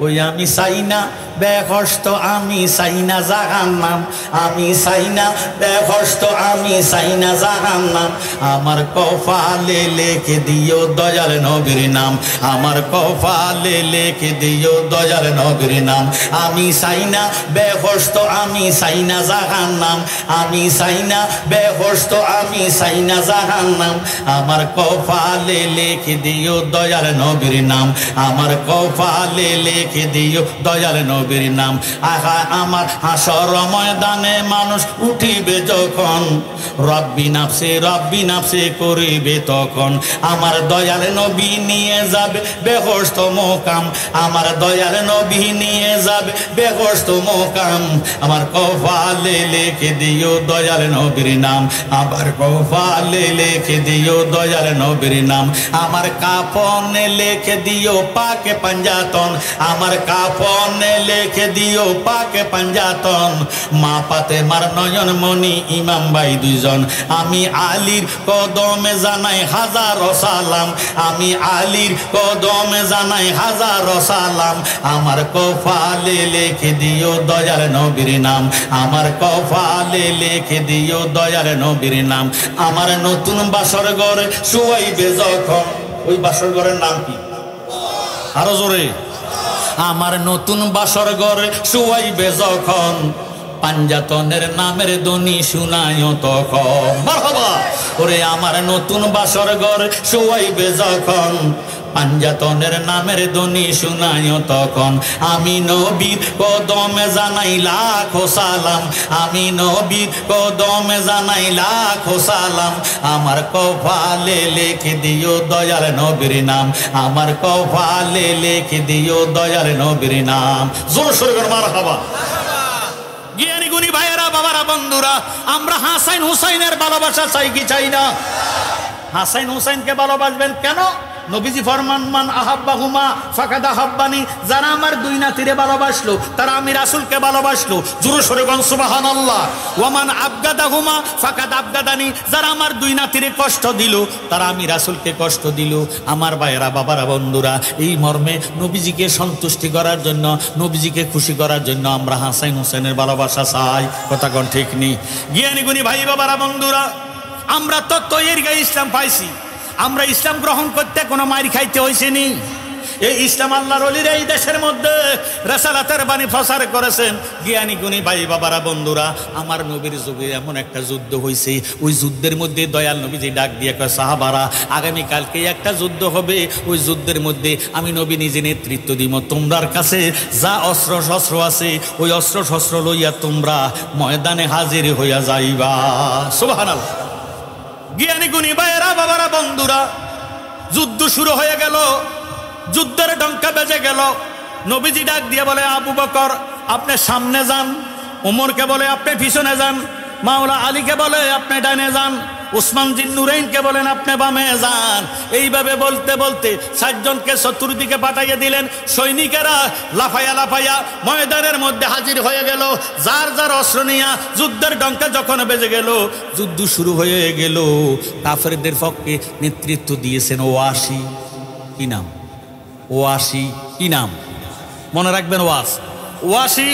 Speaker 1: ওই আমি চাই না বেহেশত, আমি চাই না জাহান্নাম, আমি চাই না বেহেশত, আমি চাই না জাহান্নাম। আমার কপালে লিখে দিও দয়াল নবীর নাম, আমার কপালে লিখে দিও দয়াল নবীর নাম। আমি চাই না বেহেশত, আমি চাই না জাহান্নাম, আমি চাই না বেহেশত, আমি চাই না জাহান্নাম। আমার কপালে লিখে দিও দয়াল নবীর নাম, আমার কপালে লিখে দিও দয়াল নবীর নাম। আহা আমার হাসর ময়দানে মানুষ উঠিবে যখন, রব্বি নাফসি করিবে তখন। আমার দয়াল নবী নিয়ে যাবে বেহেশত মোকাম, আমার দয়াল নবী নিয়ে যাবে বেহেশত মোকাম। আমার কপালে লিখে দিও দয়াল নবীর নাম, আমার কপালে লিখে দিও দয়াল নবীর নাম। আমার কাফনে লিখে দিও পাকে পাঞ্জাতন, আমার কাফনে লিখে দিও পাকে পাঞ্জাতন। মা ফাতেমার নয়ন মনি ইমাম ভাই দুইজন, আমি আলীর কদমে জানাই হাজারো সালাম, আমি আলীর কদমে জানাই হাজারো সালাম। আমার কপালে লিখে দিও দয়াল নবীর নাম, আমার কপালে লিখে দিও দয়াল নবীর নাম। আমার নতুন বাসর ঘরে শুয়াইবে যখন, ওই বাসর ঘরের নাম কি? আরো জোরে। আমার নতুন বাসর ঘরে শুয়াইবে যখন, পাঞ্জাতনের নামের ধ্বনি শুনায় তখন। মারহাবা। ওরে আমার নতুন বাসর ঘরে শুয়াইবে যখন, পাঞ্জাতনের নামের ধ্বনি শুনায় তখন। আমি নবীর কদমে জানাই লাখো সালাম, আমি নবীর কদমে জানাই লাখো সালাম। আমার কপালে লিখে দিও দয়াল নবীর নাম, আমার কপালে লিখে দিও দয়াল নবীর নাম। জোর সোরে করে মারহাবা। জ্ঞানী গুণী ভাইয়েরা, বাবারা, বন্ধুরা, আমরা হাসান হুসাইনের ভালোবাসা চাই কি চাই না? হাসান হুসাইনকে ভালোবাসবেন কেন? নবীজি ফরমান মান আহাব্বাহুমা ফাকাদ আহাব্বানি, যারা আমার দুই নাতিরে ভালোবাসলো তারা আমি রাসূলকে ভালোবাসলো। জোরে সোরে বলেন সুবহানাল্লাহ। ওয়া মান আবগাদাহুমা ফাকাদ আবগাদানি, যারা আমার দুই নাতিরে কষ্ট দিল তারা আমি রাসূলকে কষ্ট দিল। আমার ভাইয়েরা, বাবারা, বন্ধুরা, এই মর্মে নবীজিকে সন্তুষ্টি করার জন্য, নবীজিকে খুশি করার জন্য আমরা হাসান হুসাইনের ভালোবাসা চাই, কথা কোন ঠিক নেই। জ্ঞানী গুণী ভাই, বাবারা, বন্ধুরা, আমরা তো তৈরির গায়ে ইসলাম পাইছি, আমরা ইসলাম গ্রহণ করতে কোনো মার খাইতে হয়েছে নি। এই ইসলাম আল্লাহর ওলিরা এই দেশের মধ্যে রিসালাতের বাণী প্রচার করেছেন। জ্ঞানী গুণী ভাই, বাবারা, বন্ধুরা, আমার নবীর যুগে এমন একটা যুদ্ধ হয়েছে, ওই যুদ্ধের মধ্যে দয়াল নবীজি ডাক দিয়ে কয়, সাহাবারা, আগামীকালকে একটা যুদ্ধ হবে, ওই যুদ্ধের মধ্যে আমি নবী নিজে নেতৃত্ব দিব। তোমরার কাছে যা অস্ত্র শস্ত্র আছে ওই অস্ত্র শস্ত্র লইয়া তোমরা ময়দানে হাজির হইয়া যাইবা। সুবহানাল্লাহ। জ্ঞানী গুণী ভাইয়েরা, বাবারা, বন্ধুরা, যুদ্ধ শুরু হয়ে গেল, যুদ্ধের ডঙ্কা বেজে গেল। নবীজি ডাক দিয়ে বলে, আবু বকর আপনি সামনে যান, ওমরকে বলে আপনি পিছনে যান, মাওলা আলীকে বলে আপনি ডানে যান, উসমান জিন্নুরাইনকে বলেন আপনি বামে যান। এইভাবে বলতে বলতে 60 জনকে চতুর্দিকে পাঠাইয়া দিলেন। সৈনিকেরা লাফাইয়া লাফাইয়া ময়দানের মধ্যে হাজির হয়ে গেল, যার যার অস্ত্র নিয়া। যুদ্ধের ডঙ্কা যখন বেজে গেল, যুদ্ধ শুরু হয়ে গেল। কাফেরদের পক্ষে নেতৃত্ব দিয়েছেন ওয়াসি। কি নাম? ওয়াসি। কি নাম? মনে রাখবেন, ওয়াসি।